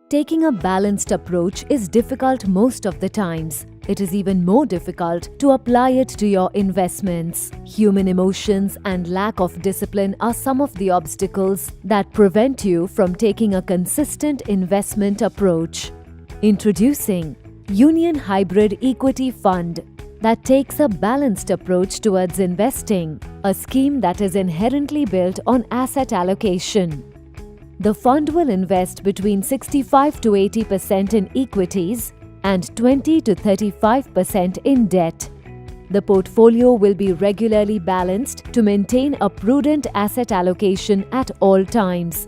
Taking a balanced approach is difficult most of the times. It is even more difficult to apply it to your investments. Human emotions and lack of discipline are some of the obstacles that prevent you from taking a consistent investment approach. Introducing Union Hybrid Equity Fund that takes a balanced approach towards investing, a scheme that is inherently built on asset allocation. The fund will invest between 65 to 80% in equities and 20 to 35% in debt. The portfolio will be regularly balanced to maintain a prudent asset allocation at all times.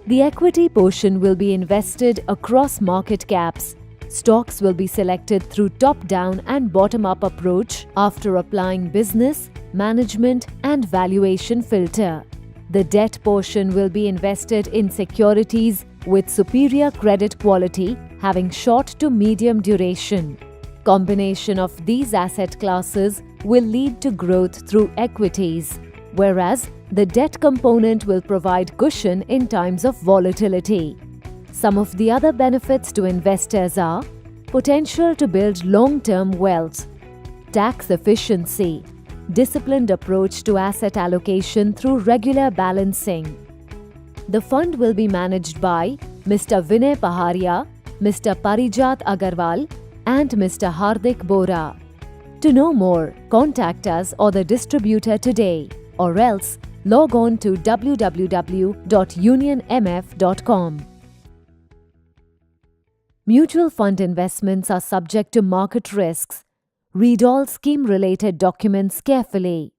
The equity portion will be invested across market caps. Stocks will be selected through top-down and bottom-up approach after applying business, management, and valuation filter. The debt portion will be invested in securities with superior credit quality, having short to medium duration. Combination of these asset classes will lead to growth through equities, whereas the debt component will provide cushion in times of volatility. Some of the other benefits to investors are potential to build long-term wealth, tax efficiency, disciplined approach to asset allocation through regular balancing. The fund will be managed by Mr. Vinay Paharia, Mr. Parijat Agarwal, and Mr. Hardik Bora. To know more, contact us or the distributor today, or else log on to www.unionmf.com. Mutual fund investments are subject to market risks. Read all scheme-related documents carefully.